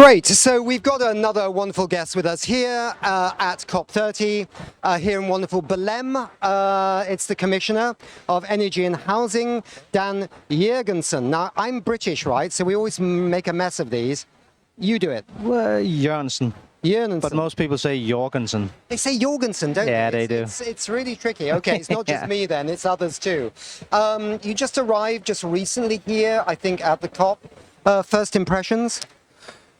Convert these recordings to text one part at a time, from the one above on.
Great. So we've got another wonderful guest with us here at COP30, here in wonderful Belém. It's the Commissioner of Energy and Housing, Dan Jørgensen. Now, I'm British, right? So we always make a mess of these. You do it. Well, Jørgensen. Jørgensen. But most people say Jørgensen. They say Jørgensen, don't they? Yeah, they do. It's really tricky. Okay, it's not just me then, it's others too. You just arrived just recently here, I think, at the COP. First impressions?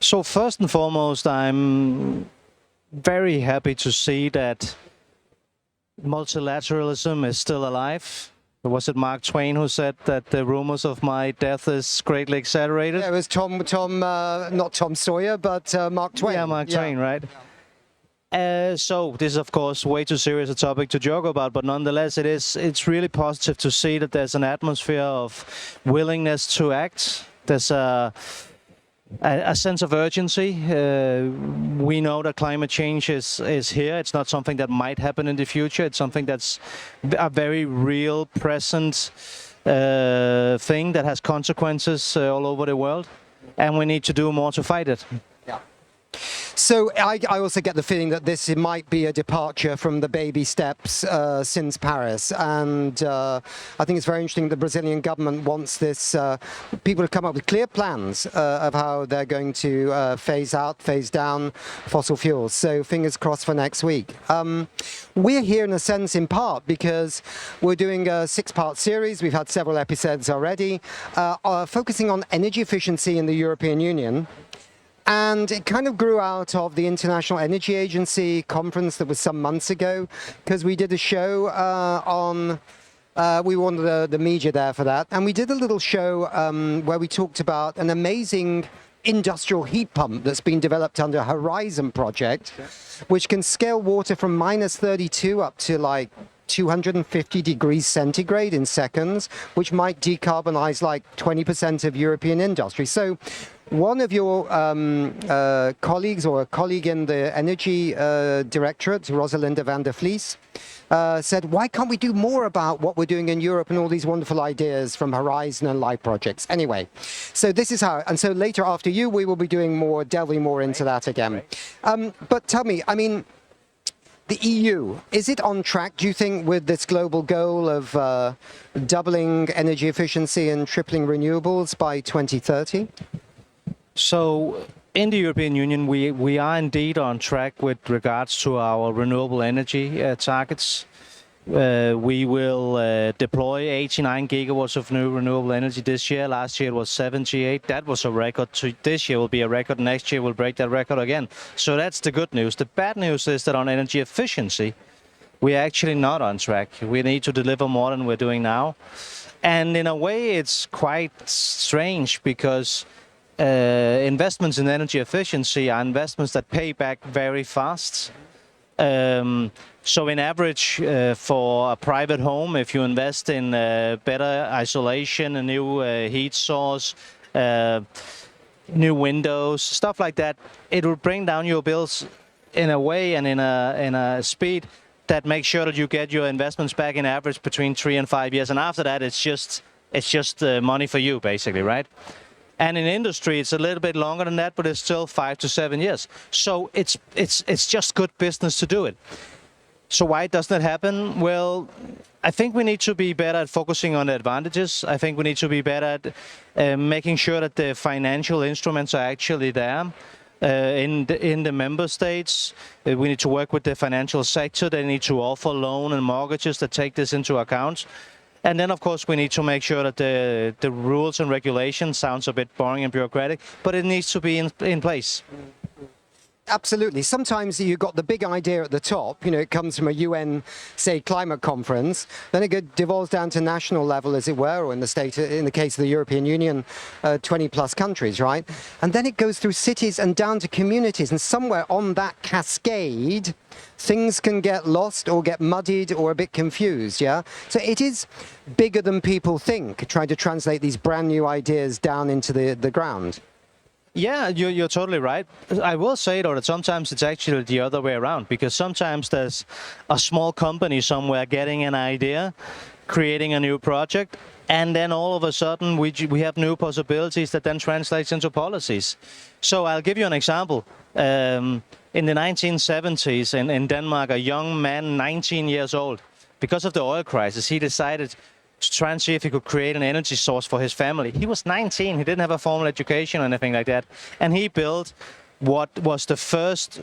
So first and foremost, I'm very happy to see that multilateralism is still alive. Was it Mark Twain who said that the rumors of my death is greatly exaggerated? Yeah, it was not Tom Sawyer, but Mark Twain. Yeah, Mark Twain, right? So this is, of course, way too serious a topic to joke about, but nonetheless, it's really positive to see that there's an atmosphere of willingness to act. There's a sense of urgency. We know that climate change is here. It's not something that might happen in the future. It's something that's a very real, present thing that has consequences all over the world. And we need to do more to fight it. So I also get the feeling that this might be a departure from the baby steps since Paris, and I think it's very interesting the Brazilian government wants this people to come up with clear plans of how they're going to phase down fossil fuels. So fingers crossed for next week. We're here in a sense in part because we're doing a 6-part series. We've had several episodes already focusing on energy efficiency in the European Union. And it kind of grew out of the International Energy Agency conference that was some months ago, because we did a show we wanted the media there for that. And we did a little show where we talked about an amazing industrial heat pump that's been developed under Horizon project, which can scale water from -32 up to like 250 degrees centigrade in seconds, which might decarbonize like 20% of European industry. So one of your colleagues, or a colleague in the Energy Directorate, Rosalinda van der Vlies, said, why can't we do more about what we're doing in Europe and all these wonderful ideas from Horizon and LIFE projects? Anyway, so this is how, and so later after you, we will be doing more, delving more into that again. But tell me, I mean, the EU, is it on track, do you think, with this global goal of doubling energy efficiency and tripling renewables by 2030? So in the European Union, we are indeed on track with regards to our renewable energy targets. We will deploy 89 gigawatts of new renewable energy this year. Last year it was 78. That was a record. This year will be a record. Next year we'll break that record again. So that's the good news. The bad news is that on energy efficiency, we are actually not on track. We need to deliver more than we're doing now. And in a way, it's quite strange because investments in energy efficiency are investments that pay back very fast. So in average, for a private home, if you invest in better isolation, a new heat source, new windows, stuff like that, it will bring down your bills in a way and in a speed that makes sure that you get your investments back in average between 3 and 5 years. And after that, it's just money for you, basically, right? And in industry, it's a little bit longer than that, but it's still 5 to 7 years. So it's just good business to do it. So why doesn't it happen? Well, I think we need to be better at focusing on the advantages. I think we need to be better at making sure that the financial instruments are actually there in the member states. We need to work with the financial sector. They need to offer loan and mortgages that take this into account. And then, of course, we need to make sure that the rules and regulations, sounds a bit boring and bureaucratic, but it needs to be in place. Absolutely. Sometimes you've got the big idea at the top, you know, it comes from a UN, say, climate conference, then it devolves down to national level, as it were, or in the case of the European Union, 20 plus countries, right? And then it goes through cities and down to communities, and somewhere on that cascade, things can get lost or get muddied or a bit confused, yeah? So it is bigger than people think, trying to translate these brand new ideas down into the ground. Yeah, you're totally right. I will say, though, that sometimes it's actually the other way around, because sometimes there's a small company somewhere getting an idea, creating a new project, And then all of a sudden, we have new possibilities that then translates into policies. So I'll give you an example. In the 1970s in Denmark, a young man, 19 years old, because of the oil crisis, he decided to try and see if he could create an energy source for his family. He was 19. He didn't have a formal education or anything like that. And he built what was the first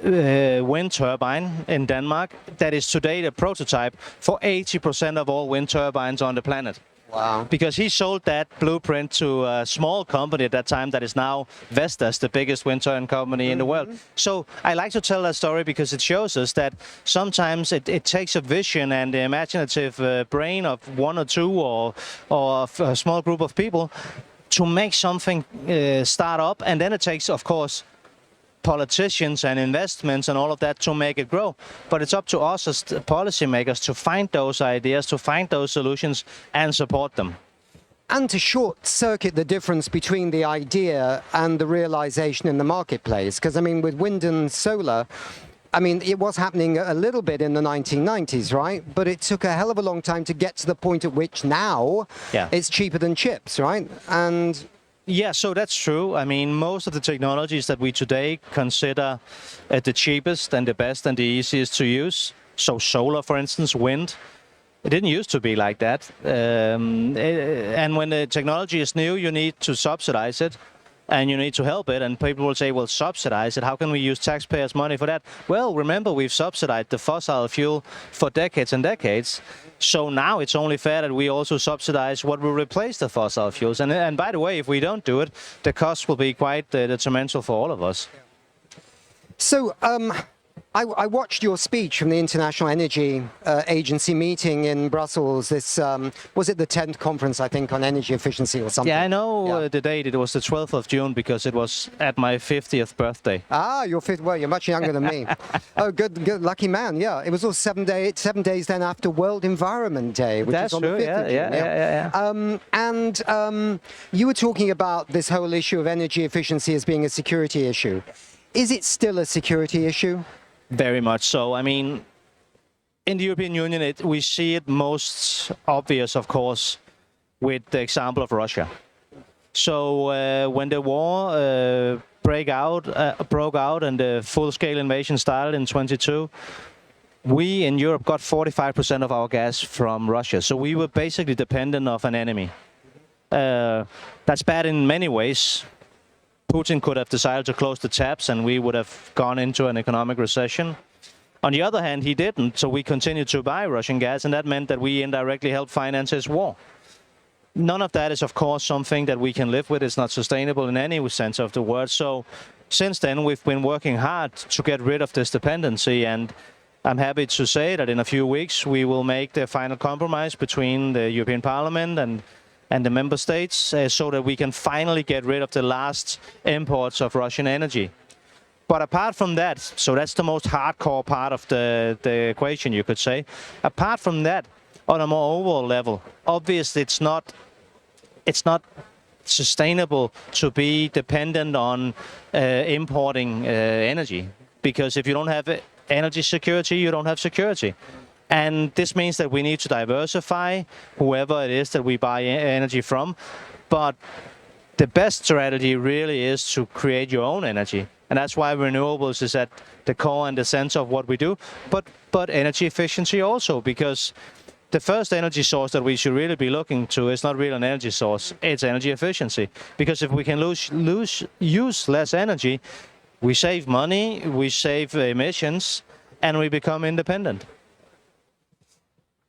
wind turbine in Denmark that is today the prototype for 80% of all wind turbines on the planet. Wow. Because he sold that blueprint to a small company at that time that is now Vestas, the biggest wind turbine company in the world. So I like to tell that story because it shows us that sometimes it takes a vision and the imaginative brain of one or two or a small group of people to make something start up. And then it takes, of course, politicians and investments and all of that to make it grow. But it's up to us as policymakers to find those ideas, to find those solutions and support them. And to short-circuit the difference between the idea and the realization in the marketplace. Because, I mean, with wind and solar, I mean, it was happening a little bit in the 1990s, right? But it took a hell of a long time to get to the point at which now it's cheaper than chips, right? And yeah, so that's true. I mean, most of the technologies that we today consider the cheapest and the best and the easiest to use, so solar, for instance, wind, it didn't used to be like that. And when the technology is new, you need to subsidize it and you need to help it. And people will say, well, subsidize it. How can we use taxpayers' money for that? Well, remember, we've subsidized the fossil fuel for decades and decades. So now it's only fair that we also subsidize what will replace the fossil fuels. And by the way, if we don't do it, the cost will be quite detrimental for all of us. so I watched your speech from the International Energy Agency meeting in Brussels. This was it the 10th conference, I think, on energy efficiency or something? Yeah, I know the date. It was the 12th of June because it was at my 50th birthday. Ah, you're fifth. Well, you're much younger than me. Oh, good, lucky man. Yeah, it was all 7 days then after World Environment Day, which That's is on the true. 5th of June. Yeah. You were talking about this whole issue of energy efficiency as being a security issue. Is it still a security issue? Very much so. I mean, in the European Union, we see it most obvious, of course, with the example of Russia. So when the war broke out and the full-scale invasion started in 22, we in Europe got 45% of our gas from Russia. So we were basically dependent of an enemy. That's bad in many ways. Putin could have decided to close the taps and we would have gone into an economic recession. On the other hand, he didn't, so we continued to buy Russian gas, and that meant that we indirectly helped finance his war. None of that is, of course, something that we can live with. It's not sustainable in any sense of the word. So since then, we've been working hard to get rid of this dependency, and I'm happy to say that in a few weeks, we will make the final compromise between the European Parliament and the member states so that we can finally get rid of the last imports of Russian energy. But apart from that, so that's the most hardcore part of the equation, you could say. Apart from that, on a more overall level, obviously it's not sustainable to be dependent on importing energy. Because if you don't have energy security, you don't have security. And this means that we need to diversify whoever it is that we buy energy from. But the best strategy really is to create your own energy. And that's why renewables is at the core and the center of what we do. But energy efficiency also, because the first energy source that we should really be looking to is not really an energy source, it's energy efficiency. Because if we can use less energy, we save money, we save emissions, and we become independent.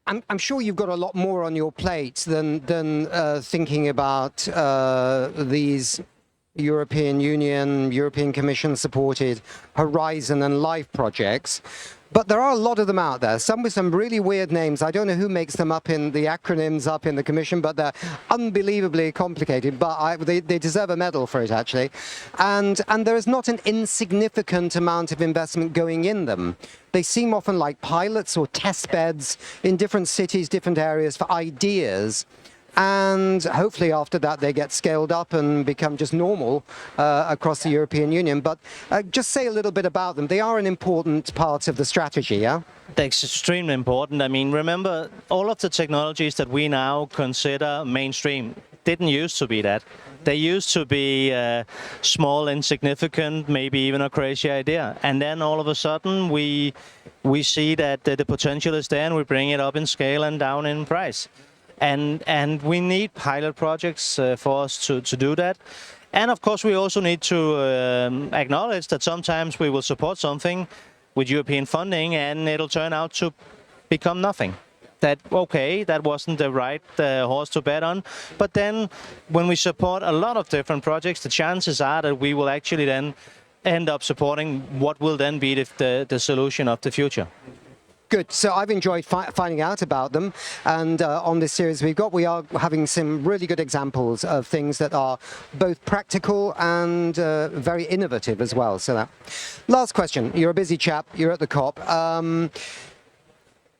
I'm sure you've got a lot more on your plate than thinking about these European Union, European Commission supported Horizon and Life projects. But there are a lot of them out there, some with some really weird names. I don't know who makes them up in the acronyms up in the Commission, but they're unbelievably complicated. But they deserve a medal for it, actually. And there is not an insignificant amount of investment going in them. They seem often like pilots or test beds in different cities, different areas for ideas. and hopefully after that they get scaled up and become just normal across the European Union. But just say a little bit about them. They are an important part of the strategy, yeah? That's extremely important. I mean, remember, all of the technologies that we now consider mainstream didn't used to be that. They used to be small, insignificant, maybe even a crazy idea. And then all of a sudden we see that the potential is there and we bring it up in scale and down in price. And we need pilot projects for us to do that. And of course, we also need to acknowledge that sometimes we will support something with European funding and it'll turn out to become nothing. That, okay, that wasn't the right horse to bet on. But then when we support a lot of different projects, the chances are that we will actually then end up supporting what will then be the solution of the future. Good. So I've enjoyed finding out about them. And on this series we are having some really good examples of things that are both practical and very innovative as well. So that. Last question. You're a busy chap. You're at the COP.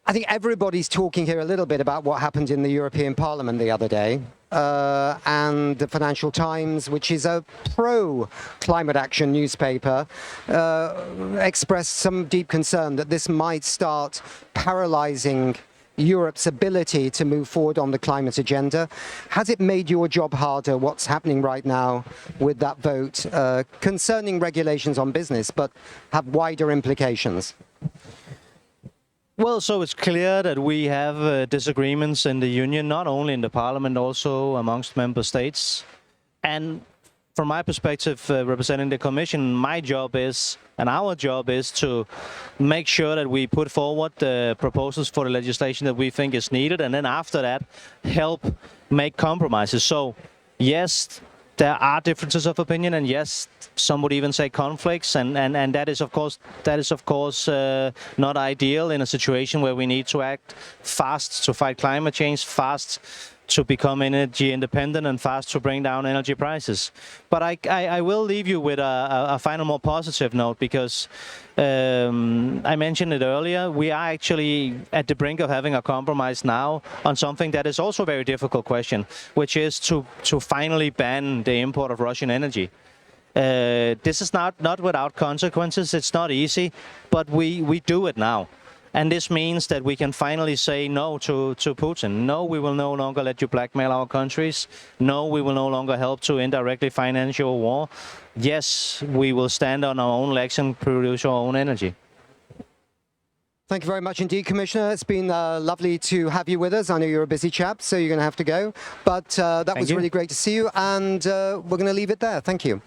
I think everybody's talking here a little bit about what happened in the European Parliament the other day. And the Financial Times, which is a pro-climate action newspaper, expressed some deep concern that this might start paralyzing Europe's ability to move forward on the climate agenda. Has it made your job harder, what's happening right now with that vote concerning regulations on business, but have wider implications? Well, so it's clear that we have disagreements in the Union, not only in the Parliament, also amongst member states. And from my perspective, representing the Commission, my job is, and our job is to make sure that we put forward the proposals for the legislation that we think is needed, and then after that, help make compromises. So, yes, there are differences of opinion, and yes, some would even say conflicts, and that is of course not ideal in a situation where we need to act fast to fight climate change, fast to become energy independent, and fast to bring down energy prices. But I will leave you with a final, more positive note, because I mentioned it earlier. We are actually at the brink of having a compromise now on something that is also a very difficult question, which is to finally ban the import of Russian energy. This is not without consequences. It's not easy, but we do it now. And this means that we can finally say no to Putin. No, we will no longer let you blackmail our countries. No, we will no longer help to indirectly finance your war. Yes, we will stand on our own legs and produce our own energy. Thank you very much indeed, Commissioner. It's been lovely to have you with us. I know you're a busy chap, so you're going to have to go. But that was really great to see you, and we're going to leave it there. Thank you.